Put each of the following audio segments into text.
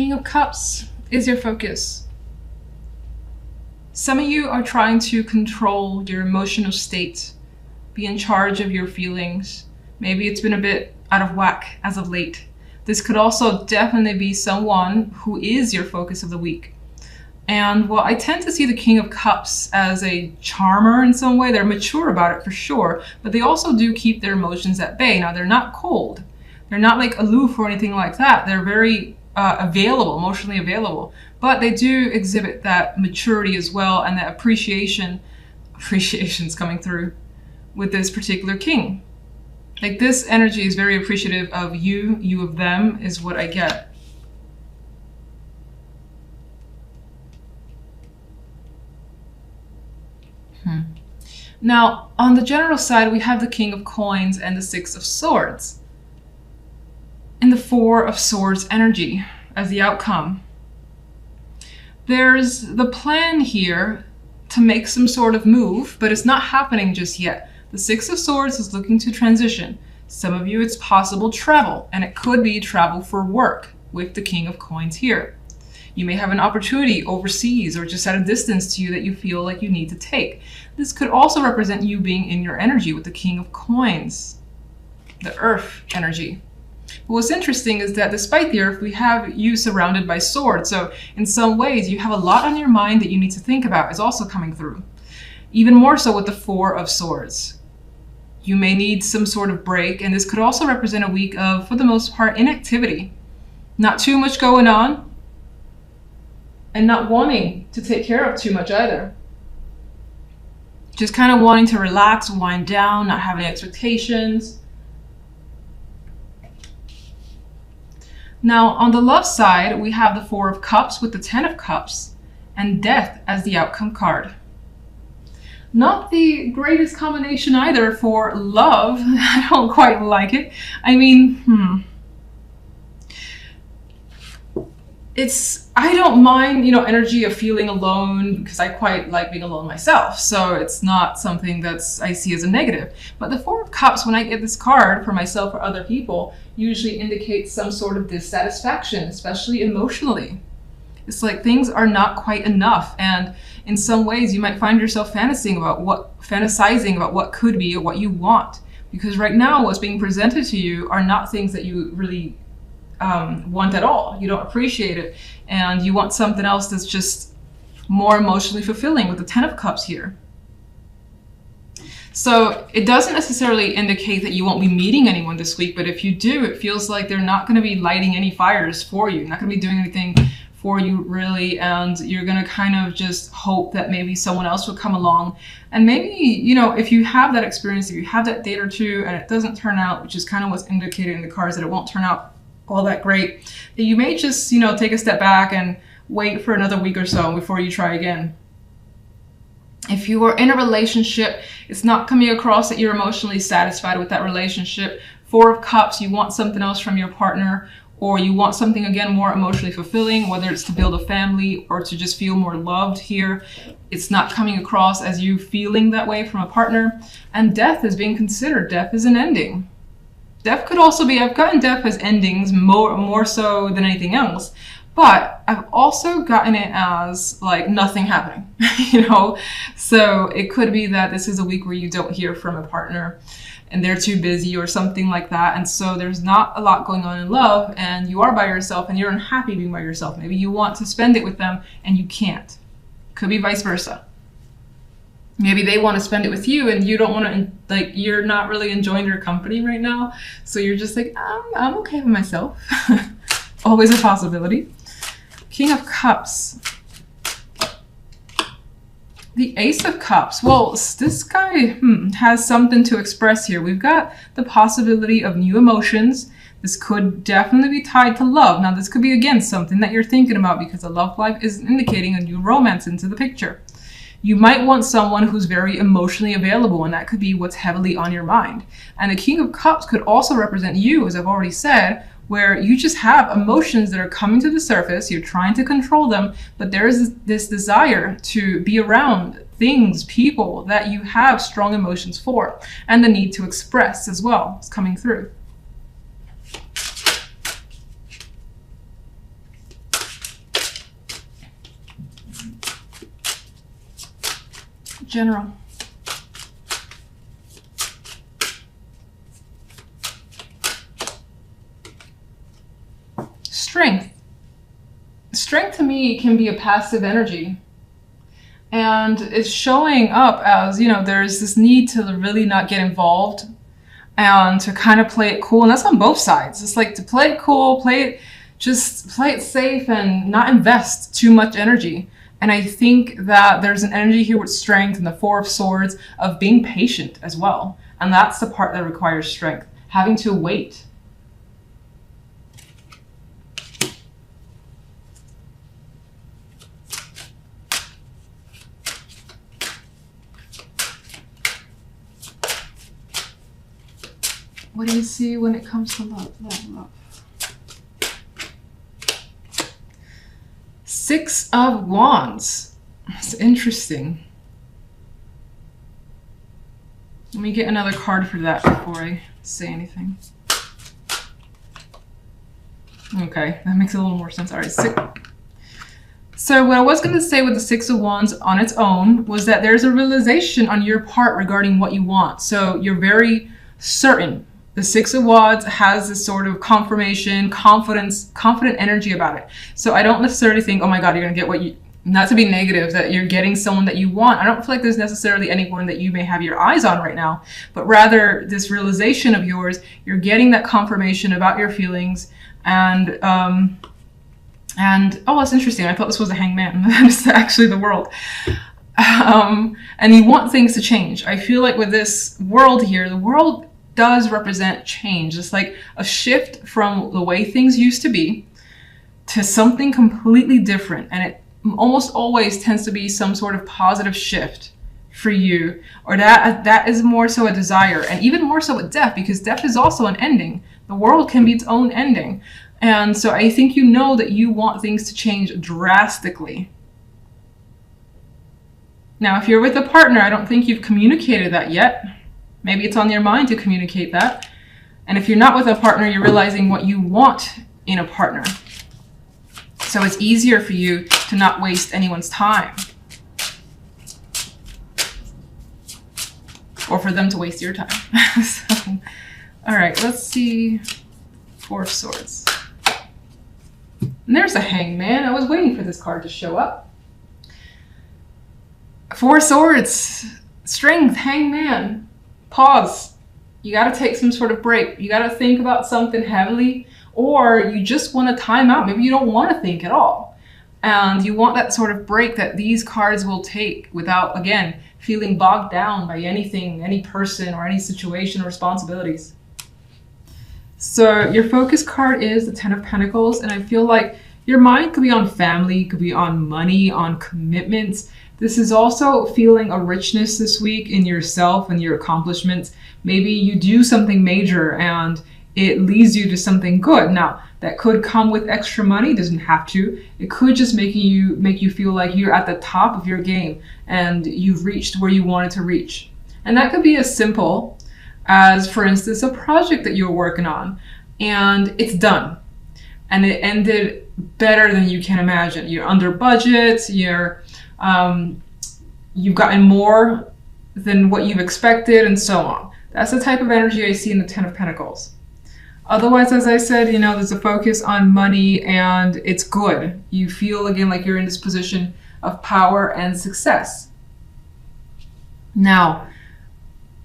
King of Cups is your focus. Some of you are trying to control your emotional state, be in charge of your feelings. Maybe it's been a bit out of whack as of late. This could also definitely be someone who is your focus of the week. And well, I tend to see the King of Cups as a charmer in some way. They're mature about it for sure, but they also do keep their emotions at bay. Now, they're not cold. They're not like aloof or anything like that. They're very available, emotionally available, but they do exhibit that maturity as well, and that appreciation's coming through with this particular king. Like, this energy is very appreciative of you, you of them is what I get. Now, on the general side, we have the King of Coins and the Six of Swords. And the Four of Swords energy as the outcome. There's the plan here to make some sort of move, but it's not happening just yet. The Six of Swords is looking to transition. Some of you, it's possible travel, and it could be travel for work with the King of Coins here. You may have an opportunity overseas or just at a distance to you that you feel like you need to take. This could also represent you being in your energy with the King of Coins, the Earth energy. But what's interesting is that despite the Earth, we have you surrounded by swords. So in some ways, you have a lot on your mind that you need to think about is also coming through. Even more so with the Four of Swords. You may need some sort of break, and this could also represent a week of, for the most part, inactivity. Not too much going on, and not wanting to take care of too much either. Just kind of wanting to relax, wind down, not having expectations. Now, on the love side, we have the Four of Cups with the Ten of Cups and Death as the outcome card. Not the greatest combination either for love. I don't quite like it. I mean, I don't mind, energy of feeling alone because I quite like being alone myself. So it's not something I see as a negative. But the Four of Cups, when I get this card for myself or other people, usually indicates some sort of dissatisfaction, especially emotionally. It's like things are not quite enough. And in some ways you might find yourself fantasizing about what could be or what you want. Because right now what's being presented to you are not things that you really want at all. You don't appreciate it, and you want something else that's just more emotionally fulfilling with the Ten of Cups here. So it doesn't necessarily indicate that you won't be meeting anyone this week, but if you do, it feels like they're not going to be lighting any fires for you, not going to be doing anything for you really, and you're going to kind of just hope that maybe someone else will come along. And maybe, if you have that experience, if you have that date or two and it doesn't turn out, which is kind of what's indicated in the cards, that it won't turn out all that great, that you may just, take a step back and wait for another week or so before you try again. If you are in a relationship, it's not coming across that you're emotionally satisfied with that relationship. Four of Cups, you want something else from your partner, or you want something, again, more emotionally fulfilling, whether it's to build a family or to just feel more loved here. It's not coming across as you feeling that way from a partner. And Death is being considered. Death is an ending. Death could also be, I've gotten death as endings more so than anything else, but I've also gotten it as like nothing happening, So it could be that this is a week where you don't hear from a partner and they're too busy or something like that. And so there's not a lot going on in love, and you are by yourself and you're unhappy being by yourself. Maybe you want to spend it with them and you can't. Could be vice versa. Maybe they want to spend it with you and you don't want to, you're not really enjoying their company right now. So you're just like, I'm okay with myself. Always a possibility. King of Cups. The Ace of Cups. Well, this guy has something to express here. We've got the possibility of new emotions. This could definitely be tied to love. Now, this could be, again, something that you're thinking about because the love life is indicating a new romance into the picture. You might want someone who's very emotionally available, and that could be what's heavily on your mind. And the King of Cups could also represent you, as I've already said, where you just have emotions that are coming to the surface. You're trying to control them, but there is this desire to be around things, people that you have strong emotions for, and the need to express as well is coming through. General. Strength. Strength to me can be a passive energy. And it's showing up as, you know, there's this need to really not get involved and to kind of play it cool. And that's on both sides. It's like to play it cool, just play it safe and not invest too much energy. And I think that there's an energy here with strength and the Four of Swords of being patient as well. And that's the part that requires strength, having to wait. What do you see when it comes to love? Love. Six of Wands. It's interesting. Let me get another card for that before I say anything. Okay, that makes a little more sense. All right, So what I was going to say with the Six of Wands on its own was that there's a realization on your part regarding what you want. So you're very certain. The Six of Wands has this sort of confirmation, confident energy about it. So I don't necessarily think, oh my God, you're going to get what you, not to be negative, that you're getting someone that you want. I don't feel like there's necessarily anyone that you may have your eyes on right now, but rather this realization of yours, you're getting that confirmation about your feelings. And oh, that's interesting. I thought this was a hangman. It's actually the World. And you want things to change. I feel like with this World here, the World does represent change. It's like a shift from the way things used to be to something completely different. And it almost always tends to be some sort of positive shift for you, or that is more so a desire, and even more so with death, because death is also an ending. The World can be its own ending. And so I think you know that you want things to change drastically. Now, if you're with a partner, I don't think you've communicated that yet. Maybe it's on your mind to communicate that. And if you're not with a partner, you're realizing what you want in a partner. So it's easier for you to not waste anyone's time. Or for them to waste your time. So, all right, let's see. Four of Swords. And there's a Hangman. I was waiting for this card to show up. Four of Swords. Strength, Hangman. Pause. You got to take some sort of break. You got to think about something heavily, or you just want to time out. Maybe you don't want to think at all. And you want that sort of break that these cards will take without, again, feeling bogged down by anything, any person, or any situation or responsibilities. So your focus card is the Ten of Pentacles, and I feel like your mind could be on family, could be on money, on commitments. This is also feeling a richness this week in yourself and your accomplishments. Maybe you do something major and it leads you to something good. Now, that could come with extra money, doesn't have to. It could just make you feel like you're at the top of your game and you've reached where you wanted to reach. And that could be as simple as, for instance, a project that you're working on and it's done. And it ended better than you can imagine. You're under budget, you've gotten more than what you've expected, and so on. That's the type of energy I see in the Ten of Pentacles. Otherwise, as I said, there's a focus on money and it's good. You feel, again, like you're in this position of power and success. Now,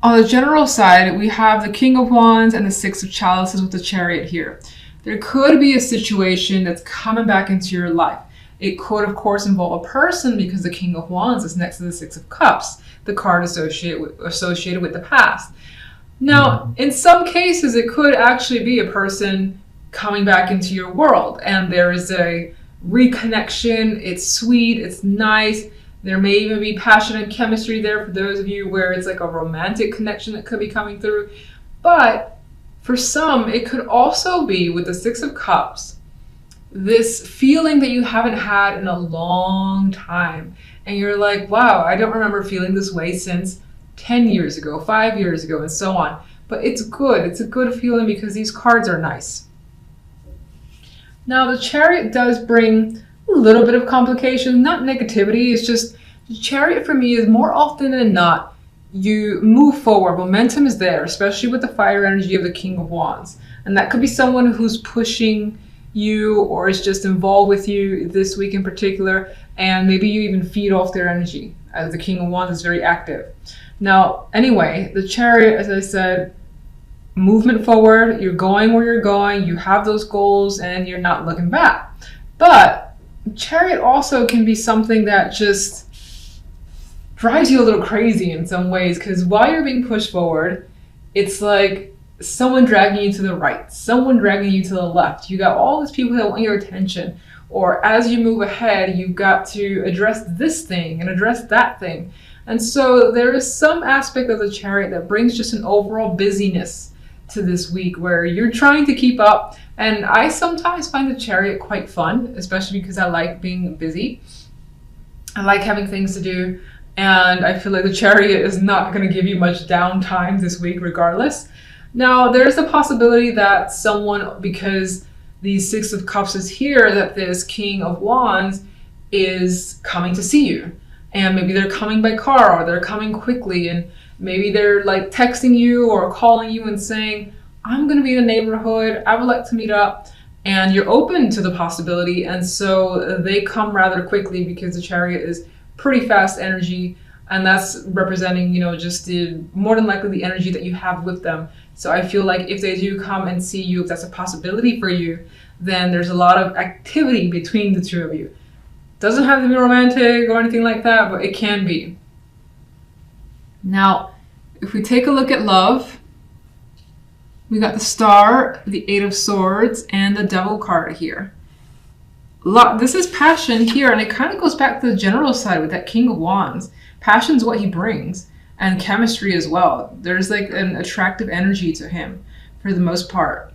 on the general side, we have the King of Wands and the Six of Chalices with the Chariot here. There could be a situation that's coming back into your life. It could, of course, involve a person because the King of Wands is next to the Six of Cups, the card associated with the past. Now, in some cases, it could actually be a person coming back into your world, and there is a reconnection. It's sweet, it's nice. There may even be passionate chemistry there for those of you where it's like a romantic connection that could be coming through. But for some, it could also be with the Six of Cups, this feeling that you haven't had in a long time. And you're like, wow, I don't remember feeling this way since 10 years ago, 5 years ago, and so on. But it's good. It's a good feeling because these cards are nice. Now, the Chariot does bring a little bit of complication, not negativity. It's just The Chariot for me is more often than not, you move forward. Momentum is there, especially with the fire energy of the King of Wands. And that could be someone who's pushing you or is just involved with you this week in particular. And maybe you even feed off their energy, as the King of Wands is very active. Now, anyway, the Chariot, as I said, movement forward, you're going where you're going, you have those goals, and you're not looking back. But Chariot also can be something that just drives you a little crazy in some ways, because while you're being pushed forward, it's like someone dragging you to the right, someone dragging you to the left. You got all these people that want your attention, or as you move ahead, you've got to address this thing and address that thing. And so there is some aspect of the Chariot that brings just an overall busyness to this week where you're trying to keep up. And I sometimes find the Chariot quite fun, especially because I like being busy. I like having things to do. And I feel like the Chariot is not going to give you much downtime this week regardless. Now, there's a possibility that someone, because the Six of Cups is here, that this King of Wands is coming to see you. And maybe they're coming by car, or they're coming quickly, and maybe they're like texting you or calling you and saying, I'm going to be in a neighborhood, I would like to meet up. And you're open to the possibility. And so they come rather quickly because the Chariot is pretty fast energy, and that's representing, you know, just the more than likely the energy that you have with them. So I feel like if they do come and see you, if that's a possibility for you, then there's a lot of activity between the two of you. Doesn't have to be romantic or anything like that, but it can be. Now, if we take a look at love, we got the Star, the Eight of Swords, and the Devil card here. This is passion here, and it kind of goes back to the general side with that King of Wands. Passion's what he brings, and chemistry as well. There's like an attractive energy to him for the most part.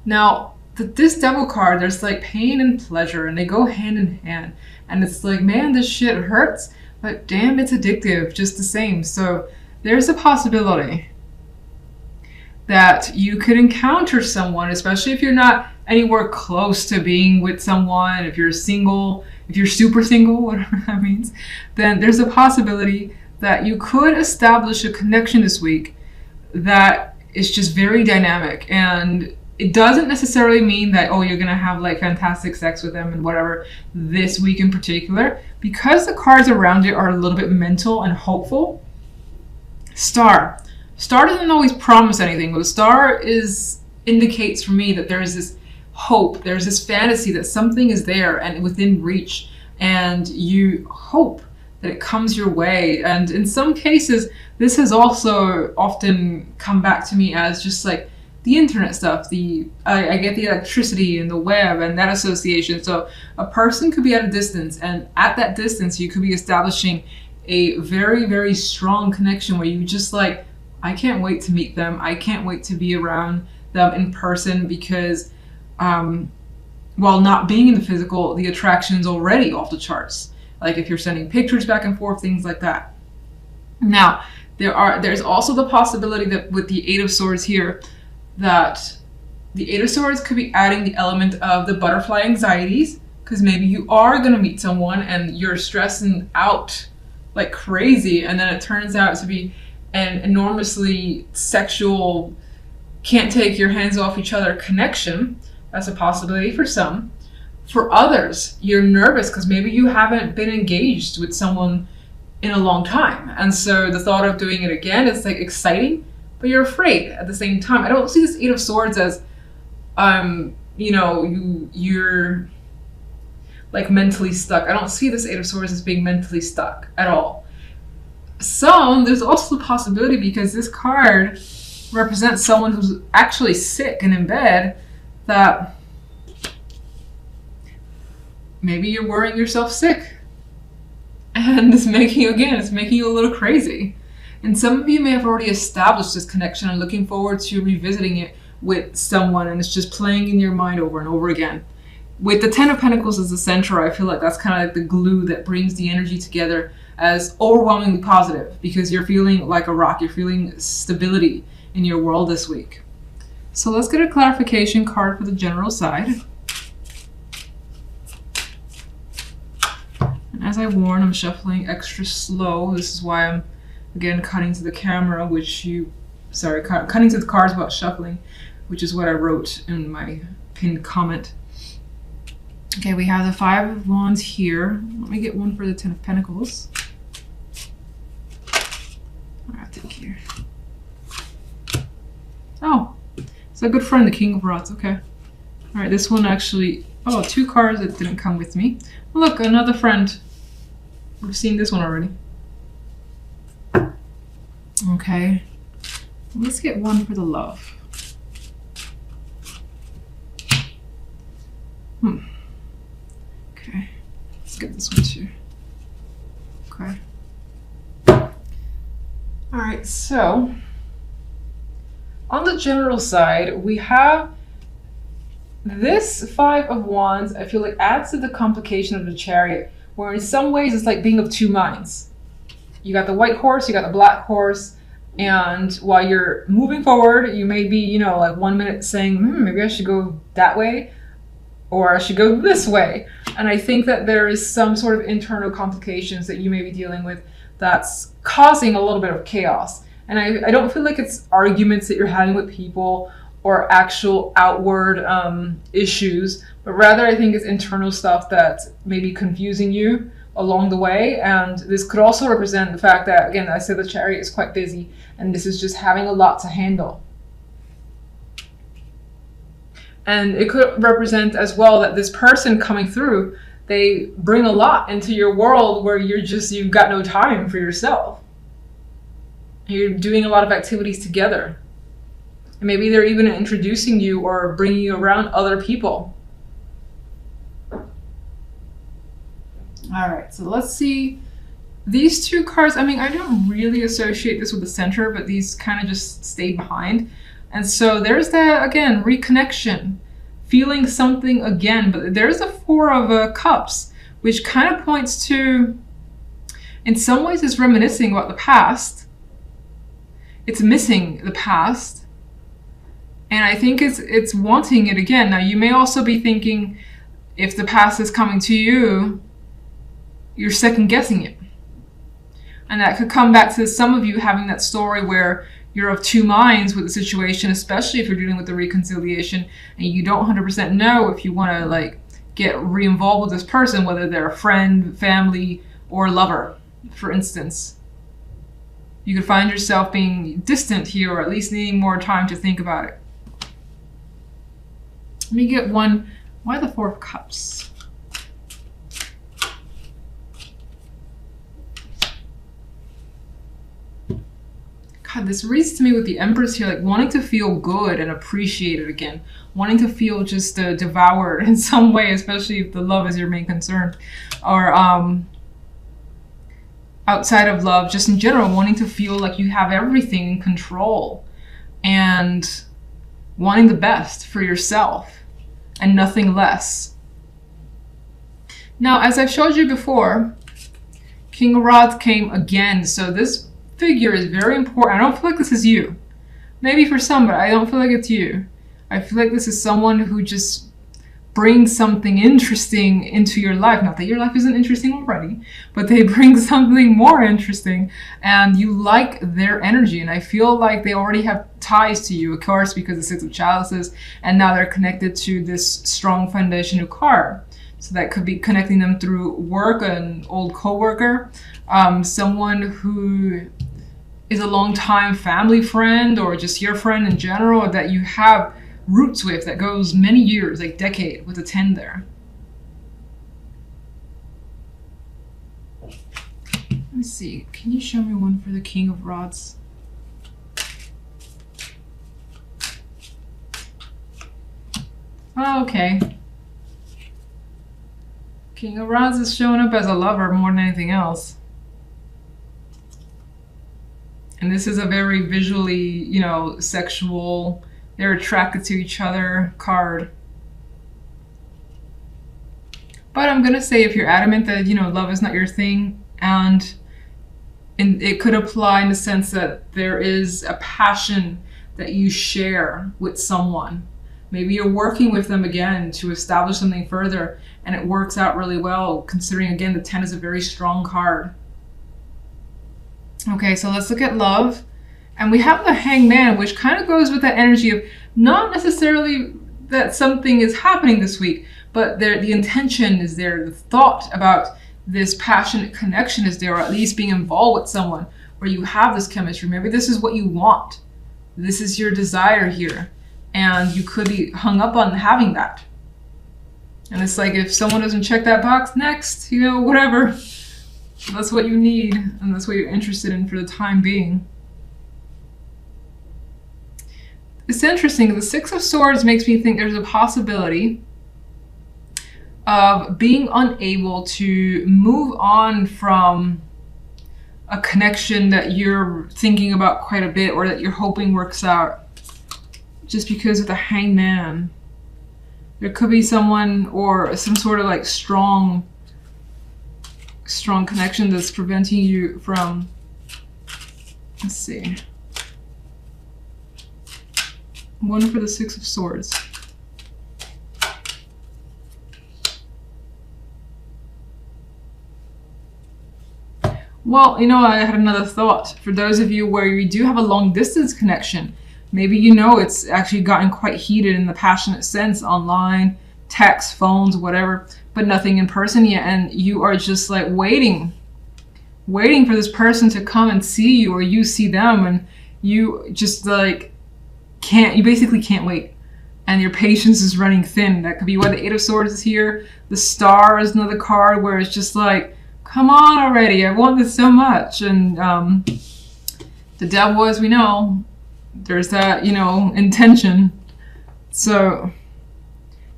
Now, this Devil card, there's like pain and pleasure, and they go hand in hand. And it's like, man, this shit hurts, but damn, it's addictive just the same. So there's a possibility that you could encounter someone, especially if you're not anywhere close to being with someone, if you're single, if you're super single, whatever that means, then there's a possibility that you could establish a connection this week that is just very dynamic. And it doesn't necessarily mean that, oh, you're gonna have like fantastic sex with them and whatever this week in particular, because the cards around it are a little bit mental and hopeful. Star doesn't always promise anything, but the Star indicates for me that there is this hope, there's this fantasy that something is there and within reach, and you hope that it comes your way. And in some cases, this has also often come back to me as just like the internet stuff. I get the electricity and the web and that association. So a person could be at a distance, and at that distance, you could be establishing a very, very strong connection where you just like, I can't wait to meet them. I can't wait to be around them in person, because while not being in the physical, the attraction is already off the charts. Like if you're sending pictures back and forth, things like that. Now, there's also the possibility that with the Eight of Swords here, that the Eight of Swords could be adding the element of the butterfly anxieties, because maybe you are going to meet someone and you're stressing out like crazy, and then it turns out to be an enormously sexual, can't take your hands off each other connection. That's a possibility for some. For others, you're nervous because maybe you haven't been engaged with someone in a long time, and so the thought of doing it again is like exciting, but you're afraid at the same time. I don't see this Eight of Swords as you know, you're like mentally stuck. I don't see this Eight of Swords as being mentally stuck at all. There's also the possibility, because this card represents someone who's actually sick and in bed, that maybe you're worrying yourself sick, and it's making you a little crazy. And some of you may have already established this connection and looking forward to revisiting it with someone, and it's just playing in your mind over and over again. With the Ten of Pentacles as the center, I feel like that's kind of like the glue that brings the energy together as overwhelmingly positive, because you're feeling like a rock, you're feeling stability in your world this week. So let's get a clarification card for the general side. And As I warned, I'm shuffling extra slow. This is why I'm, again, cutting to the camera, cutting to the cards while shuffling, which is what I wrote in my pinned comment. Okay, we have the Five of Wands here. Let me get one for the Ten of Pentacles. I think here. Oh, it's a good friend, the King of Rods. Okay. All right, this one actually. Oh, 2 cards that didn't come with me. Look, another friend. We've seen this one already. Okay. Let's get one for the love. Okay. Let's get this one too. Okay. All right, so on the general side, we have this Five of Wands. I feel like adds to the complication of the Chariot, where in some ways it's like being of 2 minds. You got the white horse, you got the black horse, and while you're moving forward, you may be, you know, like 1 minute saying, maybe I should go that way, or I should go this way. And I think that there is some sort of internal complications that you may be dealing with that's causing a little bit of chaos. And I don't feel like it's arguments that you're having with people or actual outward issues, but rather I think it's internal stuff that may be confusing you along the way. And this could also represent the fact that, again, I said the Chariot is quite busy, and this is just having a lot to handle. And it could represent as well that this person coming through, they bring a lot into your world where you've got no time for yourself. You're doing a lot of activities together. And maybe they're even introducing you or bringing you around other people. All right, so let's see. These 2 cards, I mean, I don't really associate this with the center, but these kind of just stayed behind. And so there's that, again, reconnection, feeling something again. But there's the Four of Cups, which kind of points to, in some ways, it's reminiscing about the past. It's missing the past. And I think it's wanting it again. Now, you may also be thinking, if the past is coming to you, you're second guessing it. And that could come back to some of you having that story where you're of 2 minds with the situation, especially if you're dealing with the reconciliation and you don't 100% know if you want to like get re-involved with this person, whether they're a friend, family, or lover, for instance. You could find yourself being distant here, or at least needing more time to think about it. Let me get one. Why the Four of Cups? God, this reads to me with the Empress here, like wanting to feel good and appreciated again. Wanting to feel just devoured in some way, especially if the love is your main concern. Or outside of love, just in general, wanting to feel like you have everything in control. And wanting the best for yourself and nothing less. Now, as I've showed you before, King of Rods came again. So this figure is very important. I don't feel like this is you. Maybe for some, but I don't feel like it's you. I feel like this is someone who just brings something interesting into your life. Not that your life isn't interesting already, but they bring something more interesting and you like their energy. And I feel like they already have ties to you, of course, because the Six of Chalices, and now they're connected to this strong foundational card. So that could be connecting them through work, an old co-worker, someone who is a long-time family friend, or just your friend in general that you have roots with that goes many years, like decade, with a 10 there. Let me see. Can you show me one for the King of Rods? Oh, okay. King of Rods is showing up as a lover more than anything else. And this is a very visually, you know, sexual, they're attracted to each other card. But I'm gonna say, if you're adamant that, you know, love is not your thing, and it could apply in the sense that there is a passion that you share with someone Maybe you're working with them again to establish something further, and it works out really well, considering, again, the 10 is a very strong card. Okay, so let's look at love. And we have the Hangman, which kind of goes with that energy of not necessarily that something is happening this week, but the intention is there, the thought about this passionate connection is there, or at least being involved with someone where you have this chemistry. Maybe this is what you want. This is your desire here. And you could be hung up on having that. And it's like, if someone doesn't check that box, next, you know, whatever. That's what you need, and that's what you're interested in for the time being. It's interesting. The Six of Swords makes me think there's a possibility of being unable to move on from a connection that you're thinking about quite a bit, or that you're hoping works out, just because of the Hangman. There could be someone or some sort of like strong connection that's preventing you from, let's see, one for the Six of Swords. Well, you know, I had another thought. For those of you where you do have a long distance connection, maybe you know it's actually gotten quite heated in the passionate sense, online, text, phones, whatever, but nothing in person yet, and you are just like waiting for this person to come and see you, or you see them, and you just like you basically can't wait, and your patience is running thin. That could be why the Eight of Swords is here. The Star is another card where it's just like, come on already, I want this so much. And the Devil, as we know, there's that, you know, intention. So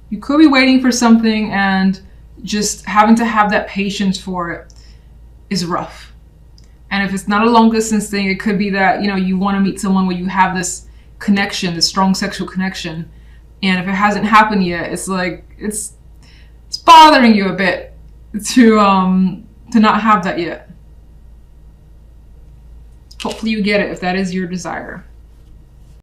you could be waiting for something, and just having to have that patience for it is rough. And if it's not a long distance thing, it could be that, you know, you want to meet someone where you have this connection, this strong sexual connection. And if it hasn't happened yet, it's like, it's bothering you a bit to not have that yet. Hopefully you get it if that is your desire.